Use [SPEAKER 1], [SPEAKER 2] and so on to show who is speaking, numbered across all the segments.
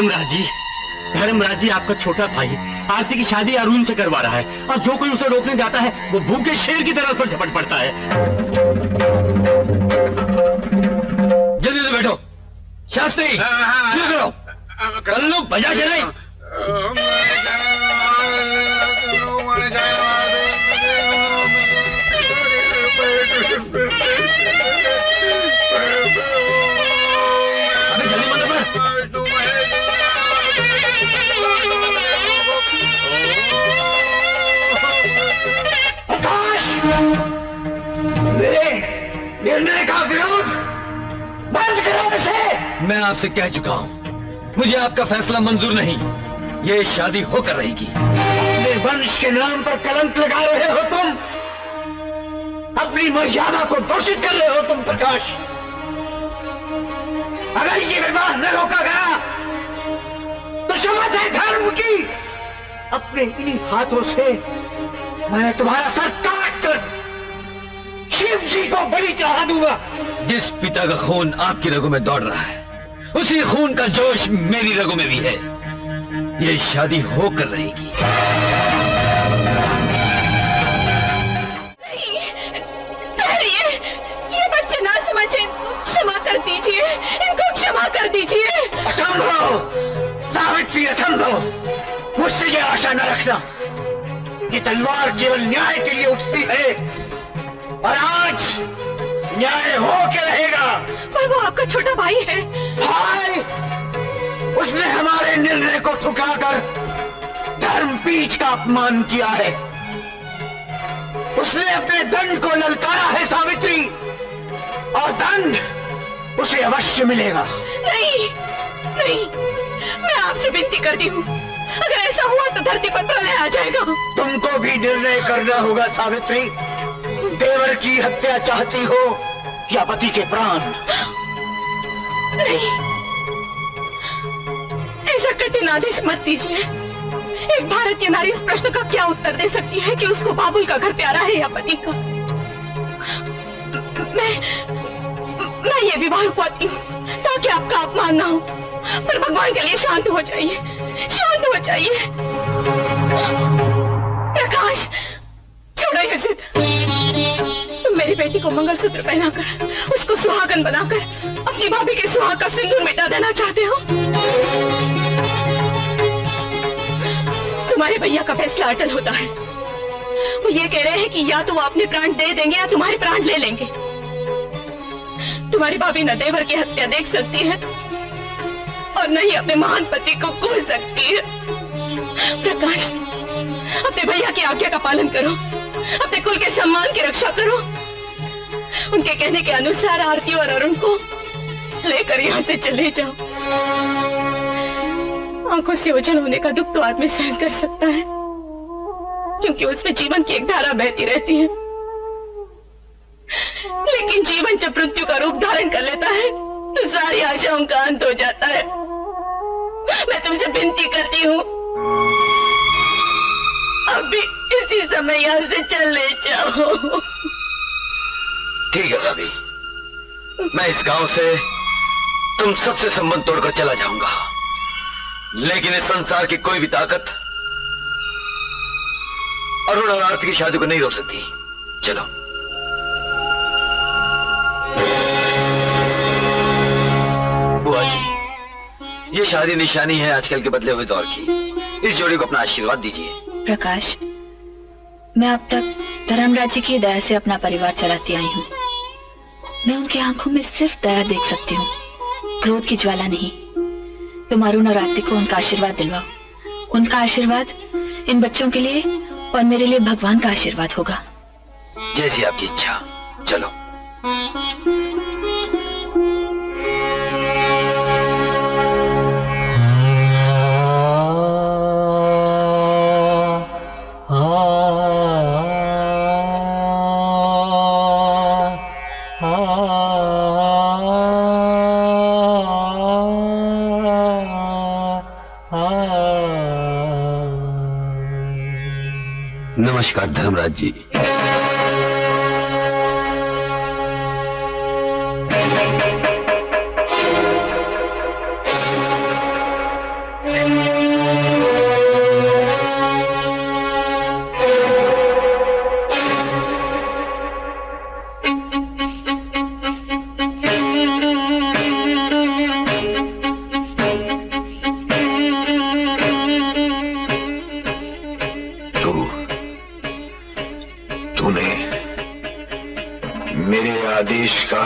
[SPEAKER 1] धर्मराज जी आपका छोटा भाई आरती की शादी अरुण से करवा रहा है और जो कोई उसे रोकने जाता है वो भूखे शेर की तरह उस पर झपट पड़ता है। जल्दी से बैठो। शास्त्री शुरू करो। कल्लू बजा शराई। निर्णय का विरोध बंद करो इसे। मैं आपसे कह चुका हूं, मुझे आपका फैसला मंजूर नहीं। ये शादी होकर रहेगी। अपने वंश के नाम पर कलंक लगा रहे हो तुम, अपनी मर्यादा को दूषित कर रहे हो तुम प्रकाश। अगर ये विवाह न रोका गया तो शपथ है धर्म की, अपने इन्हीं हाथों से मैं तुम्हारा सर काट कर शिव जी को बलि चढ़ा दूंगा। जिस पिता का खून आपकी रगों में दौड़ रहा है, उसी खून का जोश मेरी रगों में भी है। ये शादी होकर रहेगी।
[SPEAKER 2] नहीं, ये बच्चे ना समझे, इनको क्षमा कर दीजिए, इनको क्षमा कर दीजिए।
[SPEAKER 1] असंभव सावित्री, असंभव। मुझसे ये आशा न रखना। ये तलवार केवल न्याय के लिए उठती है और आज न्याय हो के रहेगा।
[SPEAKER 2] पर वो आपका छोटा भाई है।
[SPEAKER 1] भाई? उसने हमारे निर्णय को ठुकराकर धर्मपीठ का अपमान किया है। उसने अपने दंड को ललकारा है सावित्री, और दंड उसे अवश्य मिलेगा।
[SPEAKER 2] नहीं नहीं, मैं आपसे विनती करती हूँ, अगर ऐसा हुआ तो धरती पर प्रलय आ जाएगा।
[SPEAKER 1] तुमको भी निर्णय करना होगा सावित्री। देवर की हत्या चाहती हो या पति के प्राण?
[SPEAKER 2] नहीं, ऐसा कठिन आदेश मत दीजिए। एक भारतीय नारी इस प्रश्न का क्या उत्तर दे सकती है कि उसको बाबुल का घर प्यारा है या पति का? मैं ये विवाह रुकवाती हूँ ताकि आपका अपमान ना हो, पर भगवान के लिए शांत हो जाइए, शांत हो जाइए। प्रकाश, छोड़ो ये जिद। तुम मेरी बेटी को मंगलसूत्र पहनाकर, उसको सुहागन बनाकर अपनी भाभी के सुहाग का सिंदूर मिटा देना चाहते हो। तुम्हारे भैया का फैसला अटल होता है। वो ये कह रहे हैं कि या तो वो अपने प्राण दे देंगे या तुम्हारे प्राण ले लेंगे। तुम्हारी भाभी न देवर की हत्या देख सकती है और न ही अपने महान पति को खो सकती है। प्रकाश, अपने भैया की आज्ञा का पालन करो, अपने कुल के सम्मान की रक्षा करो। उनके कहने के अनुसार आरती और अरुण को लेकर यहाँ से चले जाओ। आंखों से ओझल होने का दुख तो आदमी सहन कर सकता है, क्योंकि उसमें जीवन की एक धारा बहती रहती है। लेकिन जीवन जब मृत्यु का रूप धारण कर लेता है तो सारी आशाओं का अंत हो जाता है। मैं तुमसे विनती करती हूँ, अभी इसी समय यहाँ से चले जाओ।
[SPEAKER 1] ठीक है भाभी, मैं इस गांव से तुम सबसे संबंध तोड़कर चला जाऊंगा, लेकिन इस संसार की कोई भी ताकत अरुण और आरती की शादी को नहीं रोक सकती। चलो। बुआ जी, ये शादी निशानी है आजकल के बदले हुए दौर की। इस जोड़ी को अपना आशीर्वाद दीजिए।
[SPEAKER 3] प्रकाश, मैं अब तक धर्मराज जी की दया से अपना परिवार चलाती आई हूँ। मैं उनकी आंखों में सिर्फ दया देख सकती हूँ, क्रोध की ज्वाला नहीं। तुम अरुण और आरती को उनका आशीर्वाद दिलवाओ। उनका आशीर्वाद इन बच्चों के लिए और मेरे लिए भगवान का आशीर्वाद होगा।
[SPEAKER 1] जैसी आपकी इच्छा। चलो। नमस्कार धर्मराज जी। मेरे आदेश का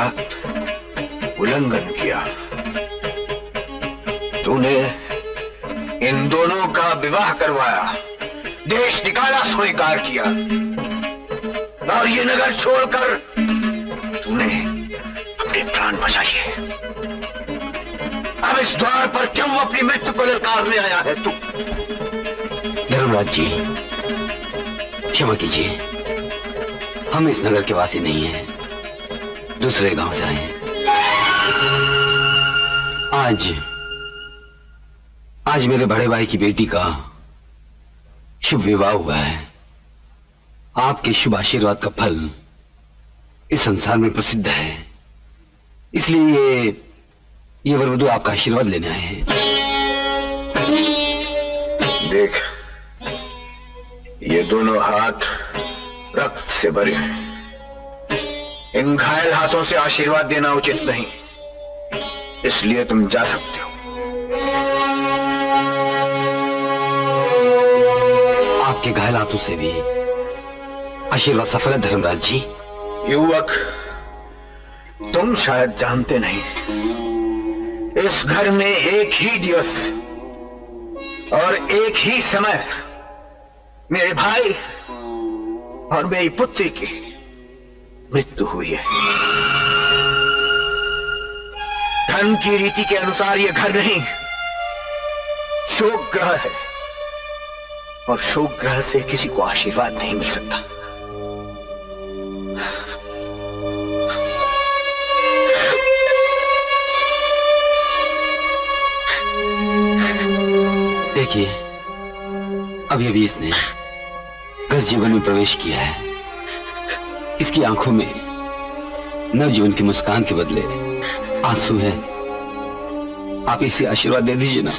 [SPEAKER 1] उल्लंघन किया। तूने इन दोनों का विवाह करवाया, देश निकाला, स्वीकार किया, और ये नगर छोड़कर तूने अपने प्राण बचा लिए। अब इस द्वार पर क्यों अपनी मृत्यु को ललकारने आया है तू?
[SPEAKER 4] धर्मराज जी, क्षमा कीजिए, हम इस नगर के वासी नहीं हैं, दूसरे गांव से आए हैं। आज मेरे बड़े भाई की बेटी का शुभ विवाह हुआ है। आपके शुभ आशीर्वाद का फल इस संसार में प्रसिद्ध है, इसलिए ये वरवधू आपका आशीर्वाद लेने आए हैं।
[SPEAKER 1] देख, ये दोनों हाथ रक्त से भरे हैं। इन घायल हाथों से आशीर्वाद देना उचित नहीं, इसलिए तुम जा सकते हो।
[SPEAKER 4] आपके घायल हाथों से भी आशीर्वाद सफल है धर्मराज जी।
[SPEAKER 1] युवक, तुम शायद जानते नहीं, इस घर में एक ही दिवस और एक ही समय मेरे भाई और मेरी पुत्री की मृत्यु हुई है। धर्म की रीति के अनुसार यह घर नहीं, शोक ग्रह है, और शोक ग्रह से किसी को आशीर्वाद नहीं मिल सकता।
[SPEAKER 4] देखिए, अभी अभी इसने गृहस्थ जीवन में प्रवेश किया है। इसकी आंखों में नवजीवन की मुस्कान के बदले आंसू है। आप इसे आशीर्वाद दे दीजिए ना।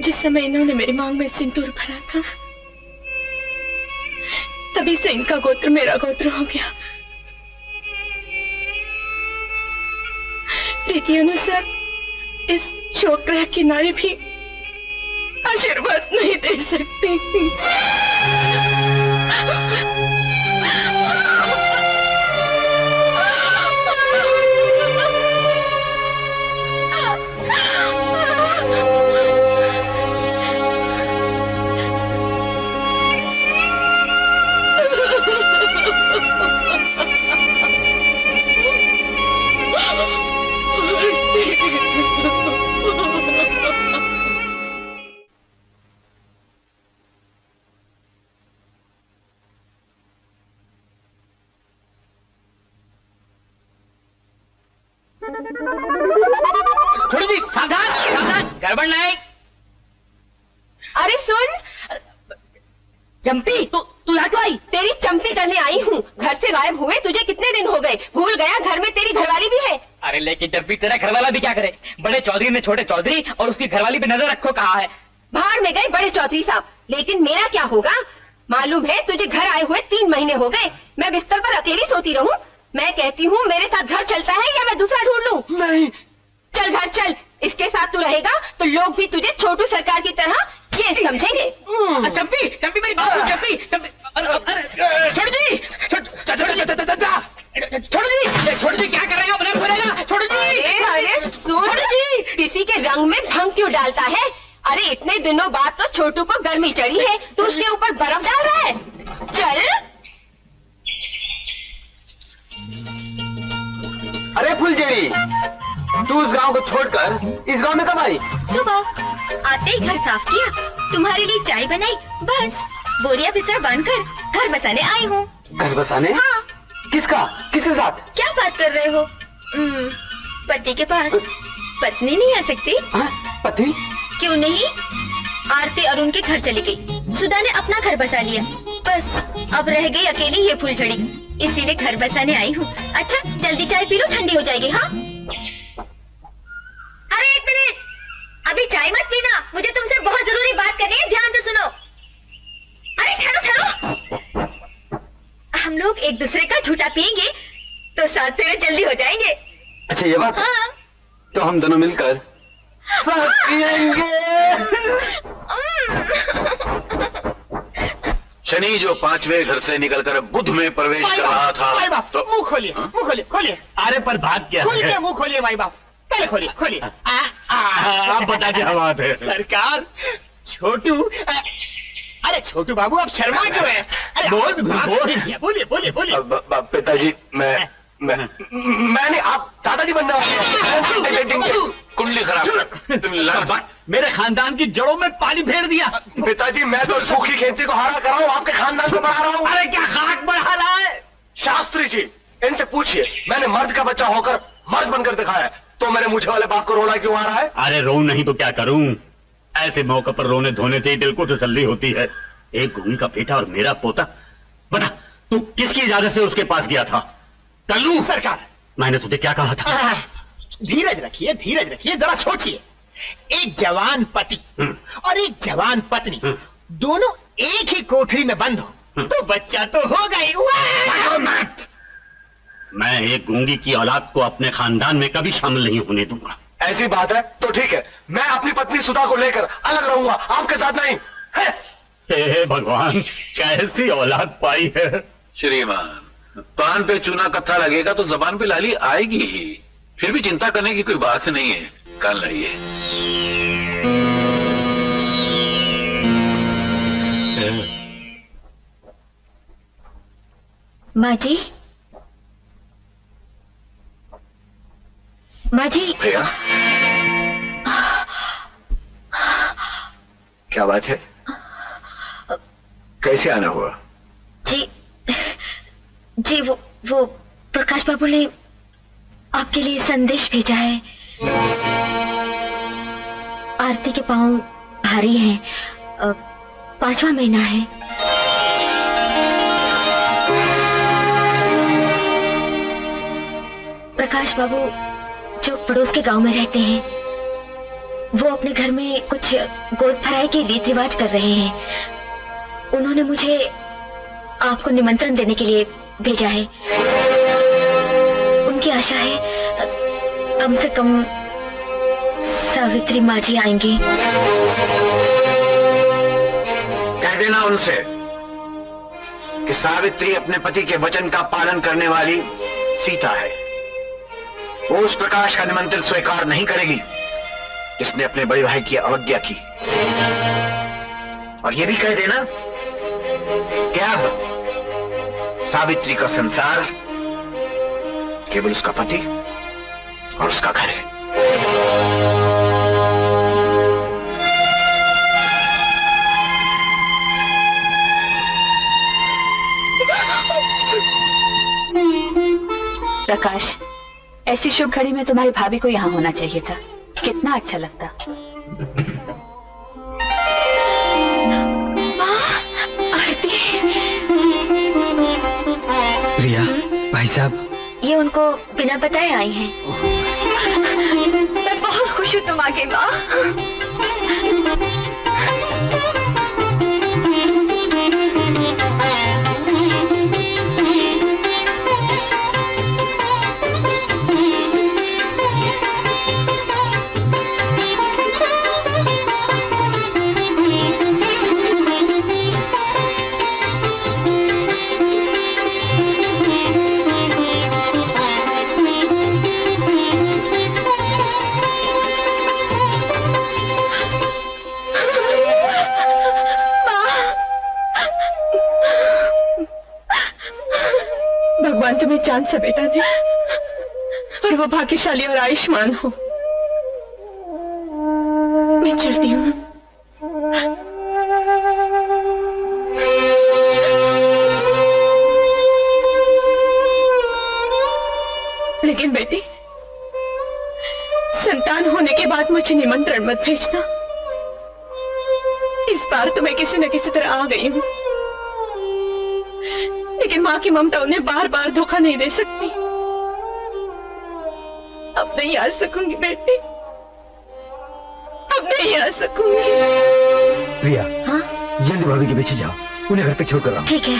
[SPEAKER 2] जिस समय इन्होंने मेरी मांग में सिंदूर भरा था, तभी से इनका गोत्र मेरा गोत्र हो गया। रीति अनुसार इस शोक ग्रह की नारी भी आशीर्वाद नहीं दे सकती।
[SPEAKER 5] छोड़ो जी, सावधान सावधान, गड़बड़ नहीं।
[SPEAKER 2] अरे सुन
[SPEAKER 5] चंपी, तू यहाँ क्यों आई?
[SPEAKER 2] तेरी चंपी करने आई हूँ। घर से गायब हुए तुझे कितने दिन हो गए? भूल गया घर में तेरी घरवाली भी है।
[SPEAKER 5] अरे लेकिन चंपी, तेरा घरवाला भी क्या करे? बड़े चौधरी ने छोटे चौधरी और उसकी घरवाली पे नजर रखो कहा है।
[SPEAKER 2] बाहर में गए बड़े चौधरी साहब, लेकिन मेरा क्या होगा? मालूम है तुझे घर आए हुए 3 महीने हो गए। मैं बिस्तर पर अकेली सोती रहूं? मैं कहती हूँ मेरे साथ घर चलता है या मैं दूसरा ढूंढ लूं?
[SPEAKER 1] नहीं।
[SPEAKER 2] चल घर चल, इसके साथ तू रहेगा तो लोग भी तुझे छोटू सरकार की तरह ये समझेंगे।
[SPEAKER 5] चंपी, चंपी मेरी बात सुन, चंपी, चंपी, छोड़ जी, छोड़ जी, क्या कर रहे हो? अपना बोलेगा, छोड़ जी।
[SPEAKER 2] अरे सुन जी, किसी के रंग में भंग क्यों डालता है? अरे इतने दिनों बाद तो छोटू को गर्मी चढ़ी है, तू उसके ऊपर बर्फ डाल रहा है। चल।
[SPEAKER 4] अरे फुलझड़ी, तू उस गांव को छोड़कर इस गांव में कब आई?
[SPEAKER 6] सुबह आते ही घर साफ किया, तुम्हारे लिए चाय बनाई, बस बोरिया बिस्तर बांधकर घर बसाने आई हूँ।
[SPEAKER 4] घर बसाने?
[SPEAKER 6] हाँ।
[SPEAKER 4] किसका? किसके साथ?
[SPEAKER 6] क्या बात कर रहे हो? पति के पास पत्नी नहीं आ सकती?
[SPEAKER 4] पति?
[SPEAKER 6] क्यों नहीं? आरती अरुण के घर चली गई, सुधा ने अपना घर बसा लिया, बस अब रह गई अकेली ये फुलझड़ी, इसीलिए घर बसाने आई हूँ। अच्छा जल्दी चाय पी लो, ठंडी हो जाएगी। हाँ अरे एक मिनट, अभी चाय मत पीना, मुझे तुमसे बहुत जरूरी बात करनी है, ध्यान से सुनो। अरे ठहरो ठहरो, हम लोग एक दूसरे का झूठा पिएंगे तो 7 फेरे जल्दी हो जाएंगे।
[SPEAKER 4] अच्छा ये बात है?
[SPEAKER 6] हाँ।
[SPEAKER 4] तो हम दोनों मिलकर साथ पिएंगे।
[SPEAKER 7] शनि जो 5वें घर से निकलकर बुध में प्रवेश कर रहा था।
[SPEAKER 1] माई बाप,
[SPEAKER 7] तो
[SPEAKER 1] मुंह खोलिए, मुंह खोलिए, खोलिए।
[SPEAKER 8] अरे पर बात क्या
[SPEAKER 1] खोल
[SPEAKER 8] है?
[SPEAKER 1] के मुंह खोलिए माई बाप, पहले खोलिए, खोलिए।
[SPEAKER 8] आप बता क्या बात है?
[SPEAKER 1] सरकार, छोटू, अरे छोटू बाबू आप शर्मा क्यों है? अरे बोलिए, बोलिए, बोलिए।
[SPEAKER 7] पिताजी मैंने आप दादाजी बनने वाले हैं। कुंडली खराब।
[SPEAKER 8] मेरे खानदान की जड़ों में पानी फेर दिया।
[SPEAKER 7] पिताजी मैं तो सूखी खेती को हरा कर रहा हूँ, आपके खानदान को बढ़ा रहा हूँ।
[SPEAKER 8] अरे क्या खाक बढ़ा रहा है?
[SPEAKER 7] शास्त्री जी इनसे पूछिए, मैंने मर्द का बच्चा होकर मर्द बनकर दिखाया है, तो मेरे मुझे वाले बाप को रोना क्यों आ रहा है?
[SPEAKER 8] अरे रो नहीं तो क्या करूं? ऐसे मौके पर रोने धोने से ही दिल को तसल्ली होती है। एक घूमी का बेटा और मेरा पोता। बता तू किसकी इजाजत से उसके पास गया था? कल्लू
[SPEAKER 1] सरकार,
[SPEAKER 8] मैंने तुझे क्या कहा था?
[SPEAKER 1] धीरज रखिए, धीरज रखिए, जरा सोचिए। एक जवान पति और एक जवान पत्नी दोनों एक ही कोठरी में बंद हो तो बच्चा तो होगा ही।
[SPEAKER 8] मैं एक गूंगी की औलाद को अपने खानदान में कभी शामिल नहीं होने दूंगा।
[SPEAKER 7] ऐसी बात है तो ठीक है, मैं अपनी पत्नी सुधा को लेकर अलग रहूंगा, आपके साथ नहीं है।
[SPEAKER 8] हे भगवान, कैसी औलाद पाई है।
[SPEAKER 9] श्रीमान, पान पे चूना कत्था लगेगा तो जबान पे लाली आएगी ही। फिर भी चिंता करने की कोई बात नहीं है। कान लाइए।
[SPEAKER 6] माँ जी, माँ जी।
[SPEAKER 7] भैया क्या बात है? कैसे आना हुआ?
[SPEAKER 6] जी जी वो प्रकाश बाबू ने आपके लिए संदेश भेजा है। आरती के पांव भारी हैं, 5वां महीना है। प्रकाश बाबू जो पड़ोस के गांव में रहते हैं, वो अपने घर में कुछ गोद भराई के रीत रिवाज कर रहे हैं। उन्होंने मुझे आपको निमंत्रण देने के लिए भेजा है। उनकी आशा है कम से कम सावित्री माँ जी आएंगी।
[SPEAKER 7] कह देना उनसे कि सावित्री अपने पति के वचन का पालन करने वाली सीता है। वो उस प्रकाश का निमंत्रण स्वीकार नहीं करेगी जिसने अपने बड़े भाई की अवज्ञा की। और ये भी कह देना कि अब सावित्री का संसार केवल उसका पति और उसका घर है।
[SPEAKER 3] प्रकाश, ऐसी शुभ घड़ी में तुम्हारी भाभी को यहाँ होना चाहिए था। कितना अच्छा लगता।
[SPEAKER 2] आरती।
[SPEAKER 4] रिया, भाई साहब।
[SPEAKER 6] ये उनको बिना बताए आई हैं।
[SPEAKER 2] मैं बहुत खुश हूँ तुम आ गई माँ। भगवान तुम्हें चांद सा बेटा दे और वो भाग्यशाली और आयुष्मान हो। मैं चलती हूँ। लेकिन बेटी, संतान होने के बाद मुझे निमंत्रण मत भेजना। इस बार तो मैं किसी न किसी तरह आ गई हूँ, लेकिन माँ की ममता उन्हें बार बार धोखा नहीं दे सकती। अब नहीं आ सकूंगी बेटी, अब नहीं आ सकूंगी।
[SPEAKER 4] रिया,
[SPEAKER 6] हाँ?
[SPEAKER 4] जल्दी भाभी के पीछे जाओ, उन्हें घर पे छोड़ कर आओ।
[SPEAKER 6] ठीक है।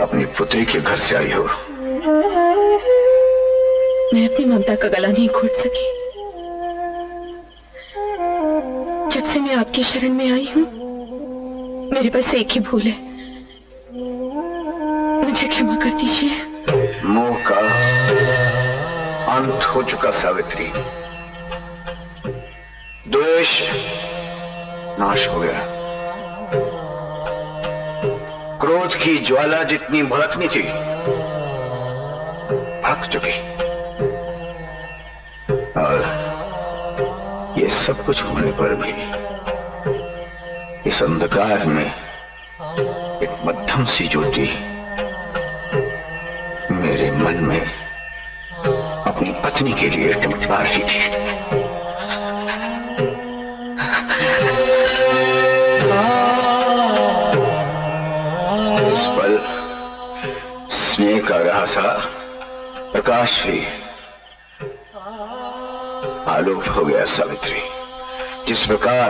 [SPEAKER 7] अपनी पुत्री के घर से आई हो।
[SPEAKER 2] मैं अपनी ममता का गला नहीं घोट सकी। जब से मैं आपकी शरण में आई हूं, मेरे पास एक ही भूल है, मुझे क्षमा कर दीजिए।
[SPEAKER 7] मोह का अंत हो चुका सावित्री, द्वेष नाश हो गया, क्रोध की ज्वाला जितनी भड़कनी थी भड़क चुकी, और ये सब कुछ होने पर भी इस अंधकार में एक मध्यम सी ज्योति मेरे मन में अपनी पत्नी के लिए टिमटिमा रही थी। इस पल स्नेह का रहसा प्रकाश भी आलोक हो गया सावित्री। जिस प्रकार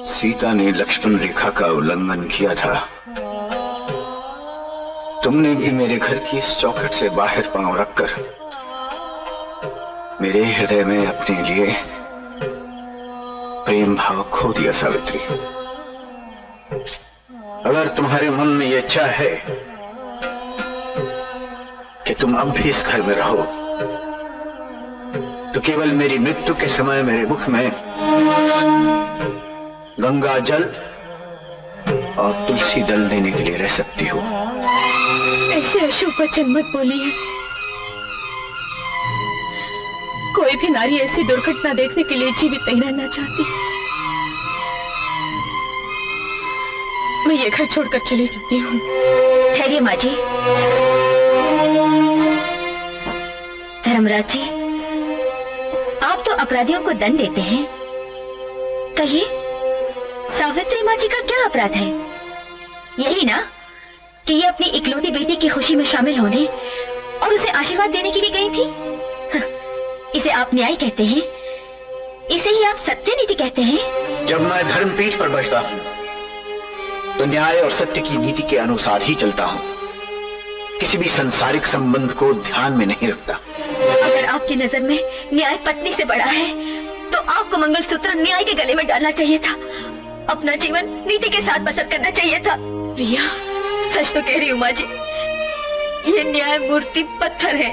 [SPEAKER 7] सीता ने लक्ष्मण रेखा का उल्लंघन किया था, तुमने भी मेरे घर की इस चौखट से बाहर पांव रखकर मेरे हृदय में अपने लिए प्रेम भाव खो दिया सावित्री। अगर तुम्हारे मन में यह इच्छा है कि तुम अब भी इस घर में रहो, तो केवल मेरी मृत्यु के समय मेरे मुख में गंगा जल और तुलसी दल देने के लिए रह सकती हो।
[SPEAKER 2] ऐसे अशुभ वचन मत बोलिए। कोई भी नारी ऐसी दुर्घटना देखने के लिए जीवित नहीं रहना चाहती। मैं ये घर छोड़कर चली जाती हूँ।
[SPEAKER 6] ठहरिए माँ जी। धर्मराज जी, आप तो अपराधियों को दंड देते हैं, कहिए सावित्री माँ जी का क्या अपराध है? यही ना कि ये अपनी इकलौती बेटी की खुशी में शामिल होने और उसे आशीर्वाद देने के लिए गई थी। इसे आप न्याय कहते हैं, इसे ही आप सत्य नीति कहते हैं।
[SPEAKER 7] जब मैं धर्मपीठ पर बैठता हूँ तो न्याय और सत्य की नीति के अनुसार ही चलता हूँ, किसी भी सांसारिक संबंध को ध्यान में नहीं रखता।
[SPEAKER 6] अगर आपकी नजर में न्याय पत्नी से बड़ा है, तो आपको मंगलसूत्र न्याय के गले में डालना चाहिए था, अपना जीवन नीति के साथ बसर करना चाहिए था।
[SPEAKER 2] प्रिया,
[SPEAKER 6] सच तो कह रही हूँ माँ जी, ये न्याय मूर्ति पत्थर है।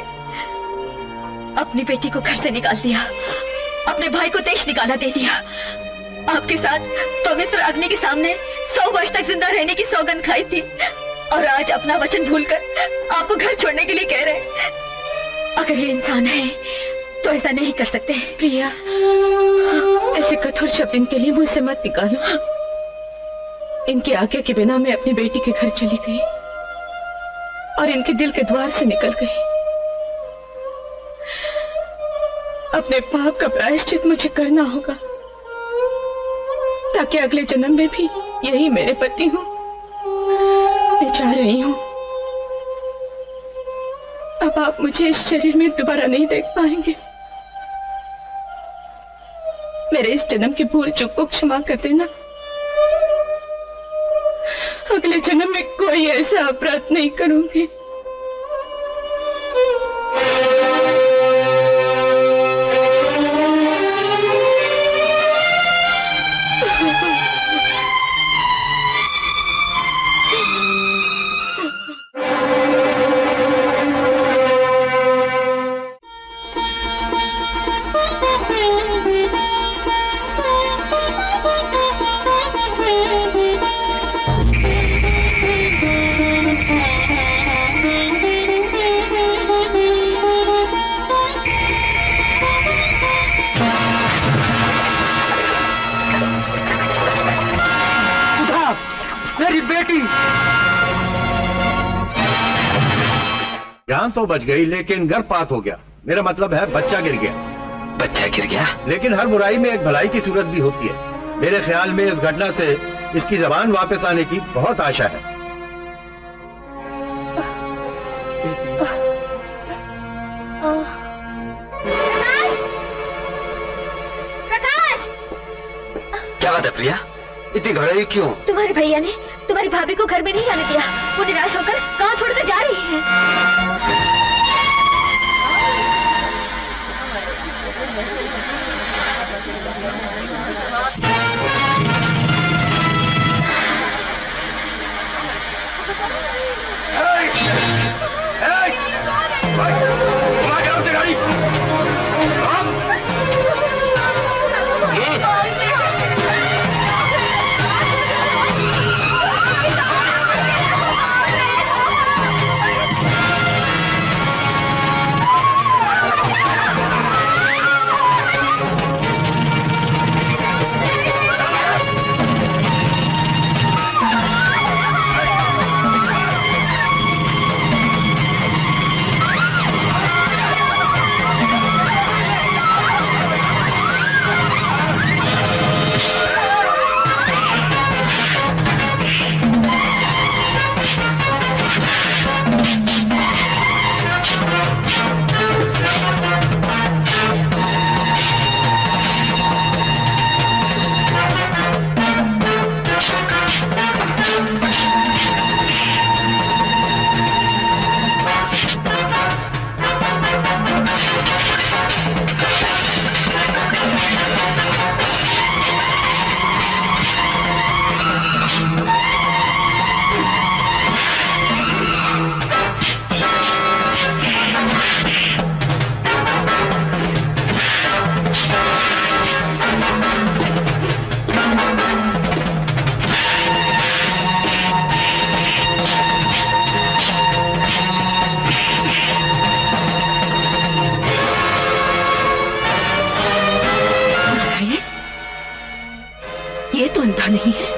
[SPEAKER 6] अपनी बेटी को घर से निकाल दिया, अपने भाई को देश निकाला दे दिया, आपके साथ पवित्र अग्नि के सामने 100 वर्ष तक जिंदा रहने की सौगंध खाई थी, और आज अपना वचन भूलकर आपको घर छोड़ने के लिए कह रहे हैं। अगर ये इंसान है तो ऐसा नहीं कर सकते।
[SPEAKER 2] प्रिया, ऐसे कठोर शब्द इनके लिए मुझसे मत निकालो। इनकी आज्ञा के बिना मैं अपनी बेटी के घर चली गई और इनके दिल के द्वार से निकल गई। अपने पाप का प्रायश्चित मुझे करना होगा, ताकि अगले जन्म में भी यही मेरे पति हो। मैं जा रही हूँ। अब आप मुझे इस शरीर में दोबारा नहीं देख पाएंगे। मेरे इस जन्म की भूल चूक को क्षमा कर देना। अगले जन्म में कोई ऐसा अपराध नहीं करूंगी।
[SPEAKER 1] मेरी बेटी
[SPEAKER 10] जान तो बच गई, लेकिन गर्भपात हो गया। मेरा मतलब है बच्चा गिर गया।
[SPEAKER 4] बच्चा गिर गया?
[SPEAKER 10] लेकिन हर बुराई में एक भलाई की सूरत भी होती है। मेरे ख्याल में इस घटना से इसकी जबान वापस आने की बहुत आशा है।
[SPEAKER 6] प्रकाश!
[SPEAKER 4] क्या बात है प्रिया, इतनी घबराई क्यों?
[SPEAKER 6] तुम्हारे भैया ने तुम्हारी भाभी को घर में नहीं आने दिया। वो निराश होकर गांव छोड़कर जा रही है।
[SPEAKER 2] ये तो अंधा नहीं है।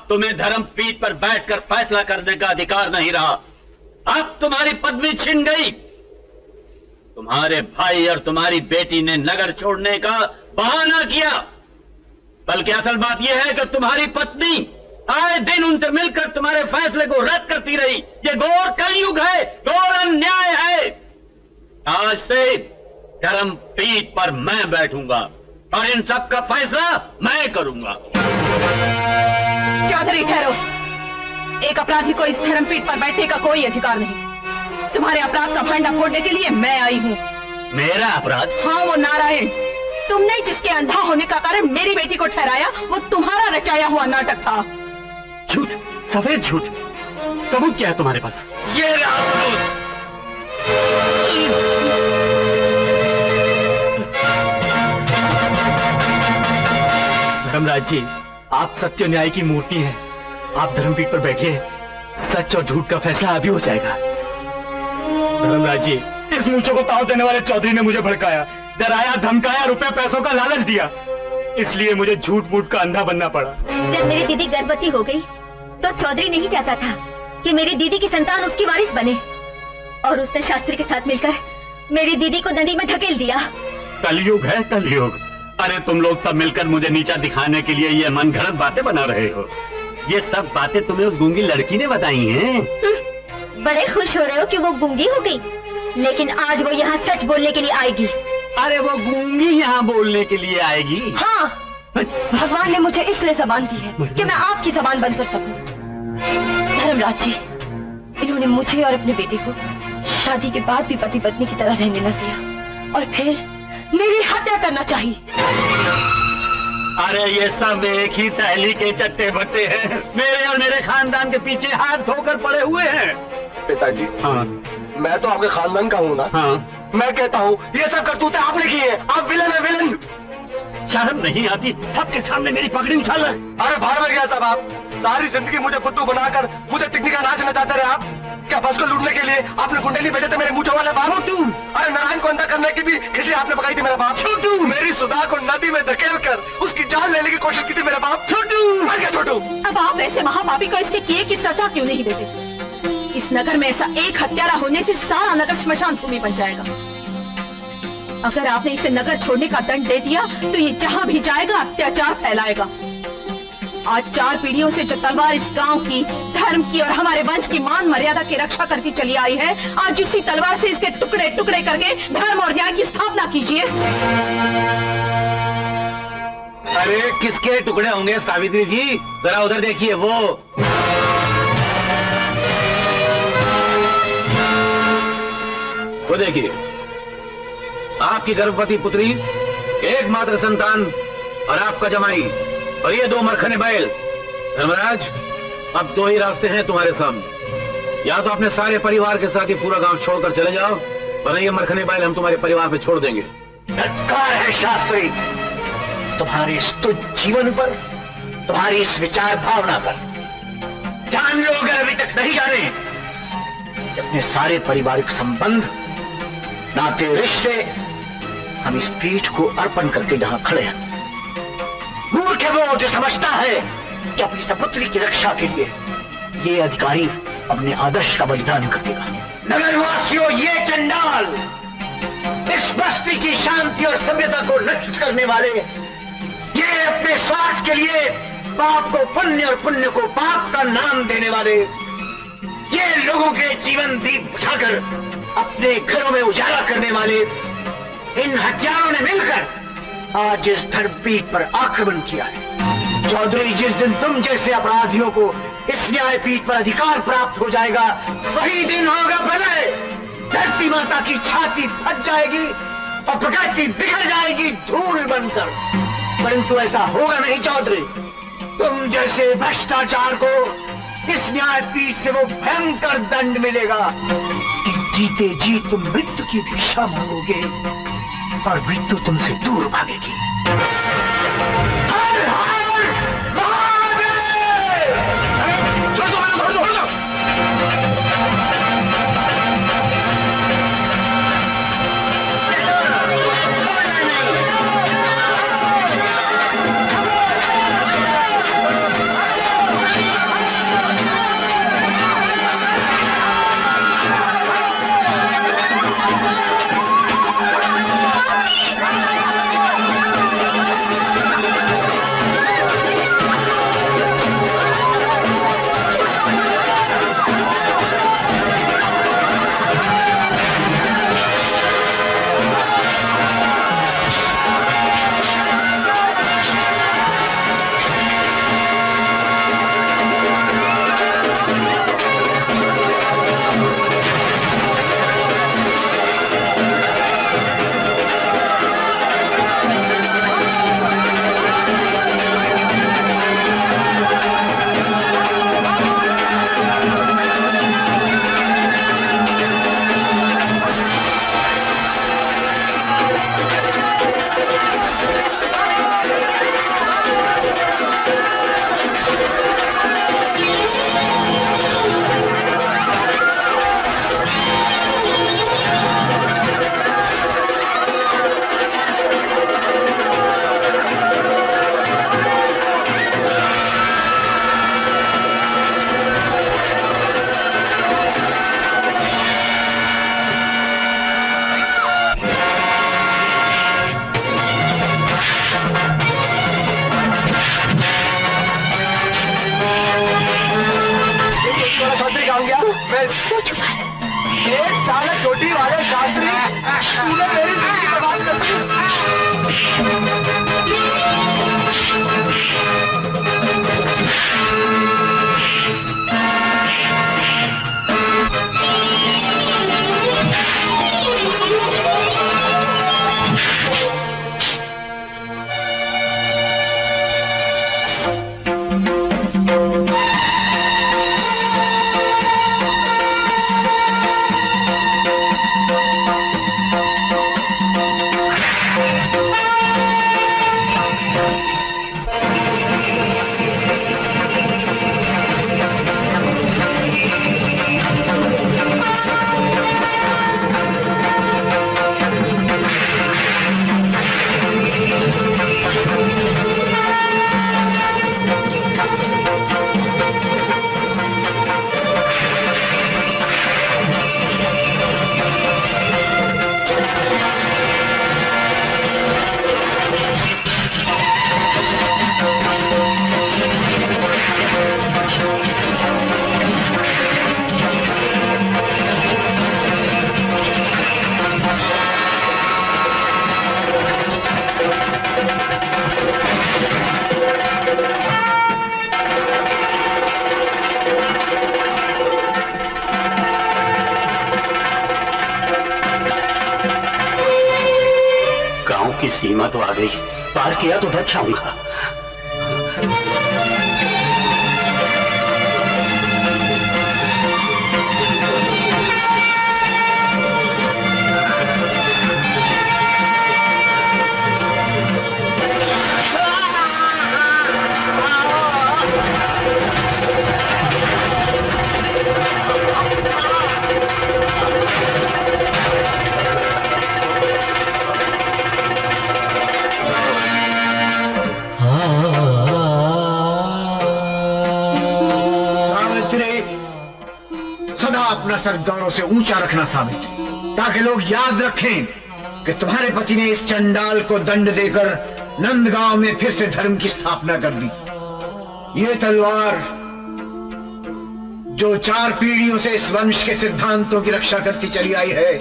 [SPEAKER 8] तुम्हें धर्मपीठ पर बैठकर फैसला करने का अधिकार नहीं रहा। अब तुम्हारी पदवी छिन गई। तुम्हारे भाई और तुम्हारी बेटी ने नगर छोड़ने का बहाना किया, बल्कि असल बात यह है कि तुम्हारी पत्नी आए दिन उनसे मिलकर तुम्हारे फैसले को रद्द करती रही। ये घोर कलयुग है, घोर अन्याय है। आज से धर्मपीठ पर मैं बैठूंगा और इन सब का फैसला मैं करूंगा।
[SPEAKER 2] चौधरी ठहरो। एक अपराधी को इस धर्मपीठ पर बैठने का कोई अधिकार नहीं। तुम्हारे अपराध का भांडा फोड़ने के लिए मैं आई हूँ।
[SPEAKER 8] मेरा अपराध?
[SPEAKER 2] हाँ, वो नारायण, तुमने जिसके अंधा होने का कारण मेरी बेटी को ठहराया, वो तुम्हारा रचाया हुआ नाटक था।
[SPEAKER 8] झूठ, सफेद झूठ। सबूत क्या है तुम्हारे पास? ये रहा सबूत।
[SPEAKER 11] धर्मराज जी, आप सत्य न्याय की मूर्ति हैं। आप धर्मपीठ पर बैठिए, सच और झूठ का फैसला अभी हो जाएगा। धर्मराज जी, इस मूंछों को ताव देने वाले चौधरी ने मुझे भड़काया, डराया, धमकाया, रुपए पैसों का लालच दिया। इसलिए मुझे झूठ मूठ का अंधा बनना पड़ा।
[SPEAKER 6] जब मेरी दीदी गर्भवती हो गई तो चौधरी नहीं चाहता था कि मेरी दीदी की संतान उसकी वारिस बने, और उसने शास्त्री के साथ मिलकर मेरी दीदी को नदी में धकेल दिया।
[SPEAKER 8] कलयुग है, कलयुग। अरे तुम लोग सब मिलकर मुझे नीचा दिखाने के लिए ये मनगढ़ंत बातें बना रहे हो। ये सब बातें तुम्हें उस गूंगी लड़की ने बताई हैं।
[SPEAKER 6] बड़े खुश हो रहे हो कि वो गूंगी हो गई, लेकिन आज वो यहाँ सच बोलने के लिए आएगी।
[SPEAKER 8] अरे वो गूंगी यहाँ बोलने के लिए आएगी?
[SPEAKER 6] हाँ, भगवान ने मुझे इसलिए जबान दी है कि मैं आपकी जबान बंद कर सकूं। धर्मराज जी, इन्होंने मुझे और अपने बेटे को शादी के बाद भी पति पत्नी की तरह रहने न दिया, और फिर मेरी हत्या करना चाहिए।
[SPEAKER 8] अरे ये सब एक ही तहली के चट्टे बट्टे हैं। मेरे और मेरे खानदान के पीछे हाथ धोकर पड़े हुए हैं।
[SPEAKER 11] पिताजी,
[SPEAKER 8] हाँ,
[SPEAKER 11] मैं तो आपके खानदान का हूँ ना।
[SPEAKER 8] हाँ,
[SPEAKER 11] मैं कहता हूँ ये सब करतूतें आपने की है। आप विलन है, विलन।
[SPEAKER 8] शर्म नहीं आती? सबके सामने मेरी पगड़ी उछाल रहे।
[SPEAKER 11] अरे भाड़ में गया सब। आप सारी जिंदगी मुझे बुद्धू बनाकर मुझे टिकनी का नाच नचाते रहे। आप
[SPEAKER 10] क्या बस को लूटने के लिए आपने गुंडे नहीं भेजे थे मेरे मूंछों वाले बाप? छोटू, अरे नारायण को अंधा करने की भी खिचड़ी आपने पकाई थी मेरा बाप। छोटू, मेरी सुधा को नदी में धकेल कर उसकी जान लेने की कोशिश की थी मेरा बाप। छोटू, मर गया छोटू।
[SPEAKER 2] अब आप ऐसे महापापी को इसके किए की सजा क्यों नहीं देते? इस नगर में ऐसा एक हत्यारा होने से सारा नगर श्मशान भूमि बन जाएगा। अगर आपने इसे नगर छोड़ने का दंड दे दिया तो ये जहां भी जाएगा अत्याचार फैलाएगा। आज 4 पीढ़ियों से जो तलवार इस गांव की, धर्म की और हमारे वंश की मान मर्यादा की रक्षा करती चली आई है, आज उसी तलवार से इसके टुकड़े टुकड़े करके धर्म और न्याय की स्थापना कीजिए।
[SPEAKER 10] अरे किसके टुकड़े होंगे सावित्री जी? जरा उधर देखिए, वो देखिए, आपकी गर्भवती पुत्री, एकमात्र संतान और आपका जमाई और ये 2 मरखने बैल। धर्मराज, अब 2 ही रास्ते हैं तुम्हारे सामने। या तो अपने सारे परिवार के साथ ये पूरा गांव छोड़कर चले जाओ, वरना ये मरखने बैल हम तुम्हारे परिवार पे छोड़ देंगे।
[SPEAKER 1] धिक्कार है शास्त्री तुम्हारे इस तुच्छ जीवन पर, तुम्हारी इस विचार भावना पर। जान लो अगर अभी तक नहीं जाने, अपने सारे पारिवारिक संबंध, नाते, रिश्ते हम इस पीठ को अर्पण करके जहां खड़े हैं। मूर्ख है वो जो समझता है कि अपनी सपुत्री की रक्षा के लिए ये अधिकारी अपने आदर्श का बलिदान कर देगा। नगरवासियों, ये चंडाल इस बस्ती की शांति और सभ्यता को नष्ट करने वाले, ये अपने स्वार्थ के लिए पाप को पुण्य और पुण्य को पाप का नाम देने वाले, ये लोगों के जीवन दीप बुझाकर अपने घरों में उजाला करने वाले इन हत्यारों ने मिलकर आज इस धर्मपीठ पर आक्रमण किया है। चौधरी, जिस दिन तुम जैसे अपराधियों को इस न्यायपीठ पर अधिकार प्राप्त हो जाएगा, वही दिन होगा प्रलय। धरती माता की छाती फट जाएगी और प्रकृति बिखर जाएगी धूल बनकर। परंतु ऐसा होगा नहीं चौधरी। तुम जैसे भ्रष्टाचार को इस न्यायपीठ से वो भयंकर दंड मिलेगा कि जीते जी तुम मृत्यु की भिक्षा मांगोगे और मृत्यु तुमसे दूर भागेगी। हर हर महादेव! छोड़ दो, छोड़ दो, छोड़ दो।
[SPEAKER 8] गांव की सीमा तो आ गई, पार किया तो बच जाऊंगा।
[SPEAKER 7] अपना सर गौरव से ऊंचा रखना साबित, ताकि लोग याद रखें कि तुम्हारे पति ने इस चंडाल को दंड देकर नंदगांव में फिर से धर्म की स्थापना कर दी। ये तलवार जो 4 पीढ़ियों से इस वंश के सिद्धांतों की रक्षा करती चली आई है,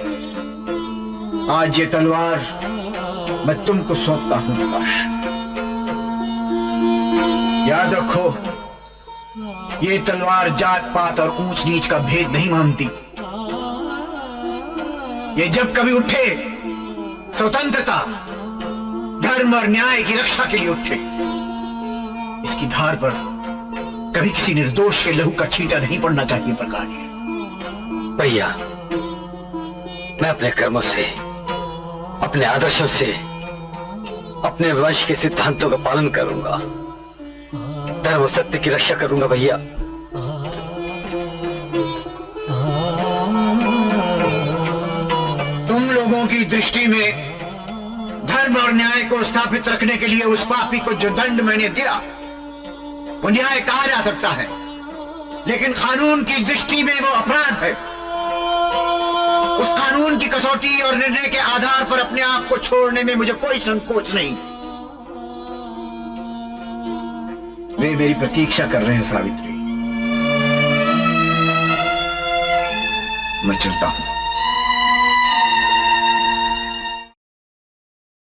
[SPEAKER 7] आज ये तलवार मैं तुमको सौंपता हूं प्रकाश। याद रखो, ये तलवार जात पात और ऊंच नीच का भेद नहीं मानती। ये जब कभी उठे स्वतंत्रता, धर्म और न्याय की रक्षा के लिए उठे। इसकी धार पर कभी किसी निर्दोष के लहू का छींटा नहीं पड़ना चाहिए प्रकाश।
[SPEAKER 4] भैया, मैं अपने कर्मों से, अपने आदर्शों से, अपने वंश के सिद्धांतों का पालन करूंगा, धर्म और सत्य की रक्षा करूंगा भैया।
[SPEAKER 7] तुम लोगों की दृष्टि में धर्म और न्याय को स्थापित रखने के लिए उस पापी को जो दंड मैंने दिया वो न्याय कहा जा सकता है, लेकिन कानून की दृष्टि में वो अपराध है। उस कानून की कसौटी और निर्णय के आधार पर अपने आप को छोड़ने में मुझे कोई संकोच नहीं। वे मेरी प्रतीक्षा कर रहे हैं सावित्री। मैं चलता हूं।